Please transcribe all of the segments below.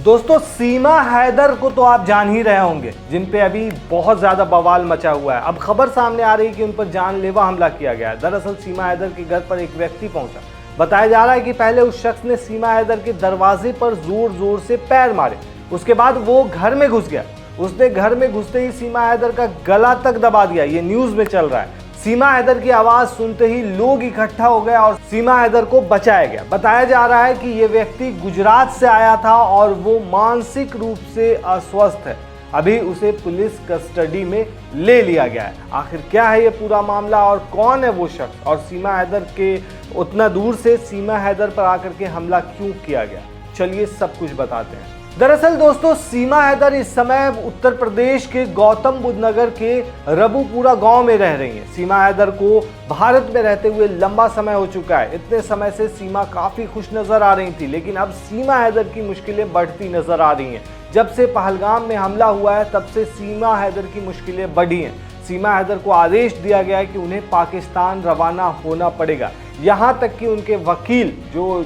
दोस्तों सीमा हैदर को तो आप जान ही रहे होंगे, जिन पे अभी बहुत ज्यादा बवाल मचा हुआ है। अब खबर सामने आ रही है कि उन पर जानलेवा हमला किया गया है। दरअसल सीमा हैदर के घर पर एक व्यक्ति पहुंचा। बताया जा रहा है कि पहले उस शख्स ने सीमा हैदर के दरवाजे पर जोर जोर से पैर मारे, उसके बाद वो घर में घुस गया। उसने घर में घुसते ही सीमा हैदर का गला तक दबा दिया। ये न्यूज में चल रहा है। सीमा हैदर की आवाज सुनते ही लोग इकट्ठा हो गए और सीमा हैदर को बचाया गया। बताया जा रहा है कि ये व्यक्ति गुजरात से आया था और वो मानसिक रूप से अस्वस्थ है। अभी उसे पुलिस कस्टडी में ले लिया गया है। आखिर क्या है ये पूरा मामला और कौन है वो शख्स, और सीमा हैदर के उतना दूर से सीमा हैदर पर आकर के हमला क्यों किया गया, चलिए सब कुछ बताते हैं। दरअसल दोस्तों सीमा हैदर इस समय उत्तर प्रदेश के गौतम बुद्ध नगर के रबुपुरा गांव में रह रही हैं। सीमा हैदर को भारत में रहते हुए लंबा समय हो चुका है। इतने समय से सीमा काफी खुश नजर आ रही थी, लेकिन अब सीमा हैदर की मुश्किलें बढ़ती नजर आ रही हैं। जब से पहलगाम में हमला हुआ है तब से सीमा हैदर की मुश्किलें बढ़ी हैं। सीमा हैदर को आदेश दिया गया है कि उन्हें पाकिस्तान रवाना होना पड़ेगा। यहाँ तक कि उनके वकील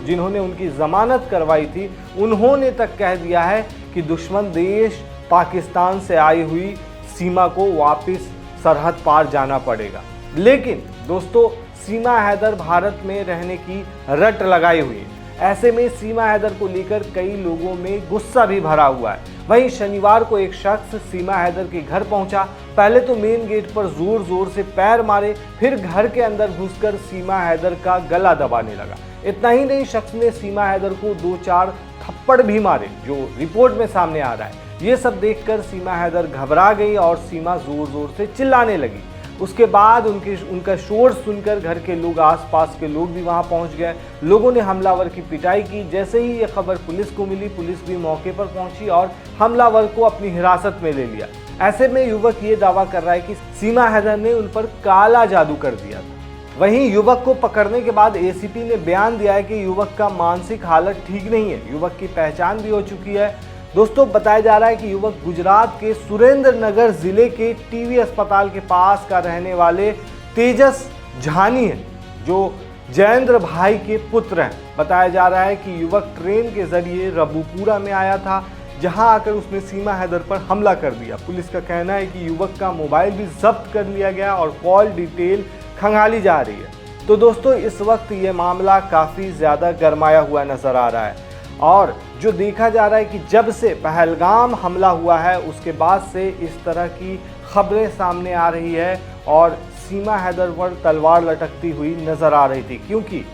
जिन्होंने उनकी जमानत करवाई थी, उन्होंने तक कह दिया है कि दुश्मन देश पाकिस्तान से आई हुई सीमा को वापस सरहद पार जाना पड़ेगा। लेकिन दोस्तों सीमा हैदर भारत में रहने की रट लगाई हुई है। ऐसे में सीमा हैदर को लेकर कई लोगों में गुस्सा भी भरा हुआ है। वहीं शनिवार को एक शख्स सीमा हैदर के घर पहुंचा। पहले तो मेन गेट पर जोर जोर से पैर मारे, फिर घर के अंदर घुसकर सीमा हैदर का गला दबाने लगा। इतना ही नहीं, शख्स ने सीमा हैदर को 2-4 थप्पड़ भी मारे, जो रिपोर्ट में सामने आ रहा है। ये सब देखकर सीमा हैदर घबरा गई और सीमा जोर जोर से चिल्लाने लगी। उसके बाद उनका शोर सुनकर घर के लोग, आसपास के लोग भी वहां पहुंच गए। लोगों ने हमलावर की पिटाई की। जैसे ही ये खबर पुलिस को मिली, पुलिस भी मौके पर पहुंची और हमलावर को अपनी हिरासत में ले लिया। ऐसे में युवक ये दावा कर रहा है कि सीमा हैदर ने उन पर काला जादू कर दिया था। वहीं युवक को पकड़ने के बाद एसीपी ने बयान दिया है कि युवक का मानसिक हालत ठीक नहीं है। युवक की पहचान भी हो चुकी है। दोस्तों बताया जा रहा है कि युवक गुजरात के सुरेंद्र नगर जिले के टीवी अस्पताल के पास का रहने वाले तेजस झानी है, जो जयेंद्र भाई के पुत्र हैं। बताया जा रहा है कि युवक ट्रेन के जरिए रबुपुरा में आया था, जहां आकर उसने सीमा हैदर पर हमला कर दिया। पुलिस का कहना है कि युवक का मोबाइल भी जब्त कर लिया गया और कॉल डिटेल खंगाली जा रही है। तो दोस्तों इस वक्त ये मामला काफ़ी ज़्यादा गरमाया हुआ नज़र आ रहा है और जो देखा जा रहा है कि जब से पहलगाम हमला हुआ है उसके बाद से इस तरह की खबरें सामने आ रही है और सीमा हैदर पर तलवार लटकती हुई नज़र आ रही थी, क्योंकि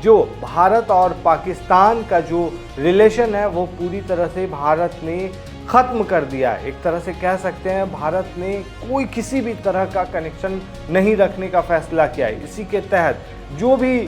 जो भारत और पाकिस्तान का जो रिलेशन है वो पूरी तरह से भारत ने ख़त्म कर दिया है। एक तरह से कह सकते हैं भारत ने कोई किसी भी तरह का कनेक्शन नहीं रखने का फैसला किया है। इसी के तहत जो भी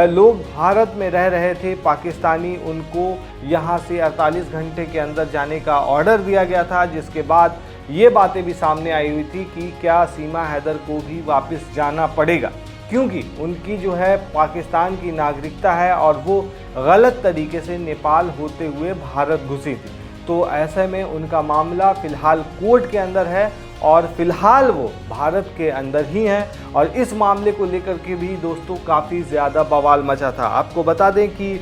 लोग भारत में रह रहे थे पाकिस्तानी, उनको यहाँ से 48 घंटे के अंदर जाने का ऑर्डर दिया गया था, जिसके बाद ये बातें भी सामने आई हुई थी कि क्या सीमा हैदर को भी वापस जाना पड़ेगा, क्योंकि उनकी जो है पाकिस्तान की नागरिकता है और वो गलत तरीके से नेपाल होते हुए भारत घुसी थी। तो ऐसे में उनका मामला फ़िलहाल कोर्ट के अंदर है और फिलहाल वो भारत के अंदर ही हैं और इस मामले को लेकर के भी दोस्तों काफ़ी ज़्यादा बवाल मचा था। आपको बता दें कि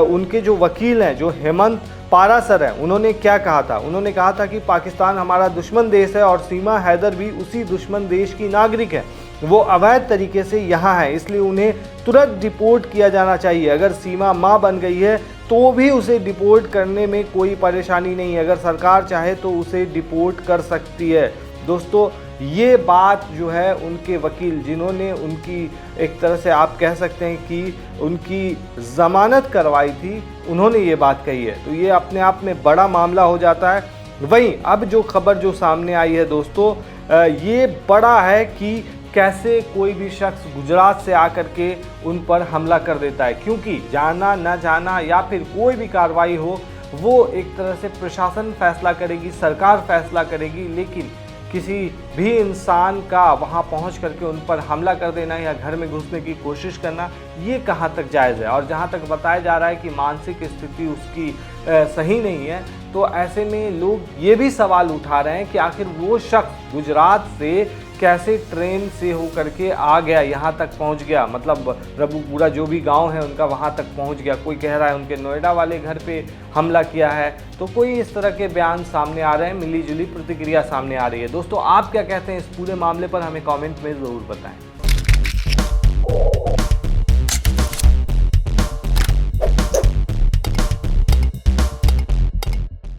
उनके जो वकील हैं, जो हेमंत पारासर हैं, उन्होंने क्या कहा था। उन्होंने कहा था कि पाकिस्तान हमारा दुश्मन देश है और सीमा हैदर भी उसी दुश्मन देश की नागरिक है। वो अवैध तरीके से यहाँ है, इसलिए उन्हें तुरंत डिपोर्ट किया जाना चाहिए। अगर सीमा माँ बन गई है तो भी उसे डिपोर्ट करने में कोई परेशानी नहीं है। अगर सरकार चाहे तो उसे डिपोर्ट कर सकती है। दोस्तों ये बात जो है उनके वकील, जिन्होंने उनकी एक तरह से आप कह सकते हैं कि उनकी ज़मानत करवाई थी, उन्होंने ये बात कही है। तो ये अपने आप में बड़ा मामला हो जाता है। वहीं अब जो खबर जो सामने आई है दोस्तों, ये बड़ा है कि कैसे कोई भी शख्स गुजरात से आकर के उन पर हमला कर देता है, क्योंकि जाना न जाना या फिर कोई भी कार्रवाई हो वो एक तरह से प्रशासन फैसला करेगी, सरकार फैसला करेगी, लेकिन किसी भी इंसान का वहां पहुंच करके उन पर हमला कर देना या घर में घुसने की कोशिश करना, ये कहां तक जायज़ है। और जहां तक बताया जा रहा है कि मानसिक स्थिति उसकी सही नहीं है, तो ऐसे में लोग ये भी सवाल उठा रहे हैं कि आखिर वो शख्स गुजरात से कैसे ट्रेन से होकर के आ गया, यहाँ तक पहुँच गया, मतलब रबूपुरा जो भी गांव है उनका वहाँ तक पहुँच गया। कोई कह रहा है उनके नोएडा वाले घर पे हमला किया है, तो कोई इस तरह के बयान सामने आ रहे हैं, मिली जुली प्रतिक्रिया सामने आ रही है। दोस्तों आप क्या कहते हैं इस पूरे मामले पर, हमें कॉमेंट में ज़रूर बताएं।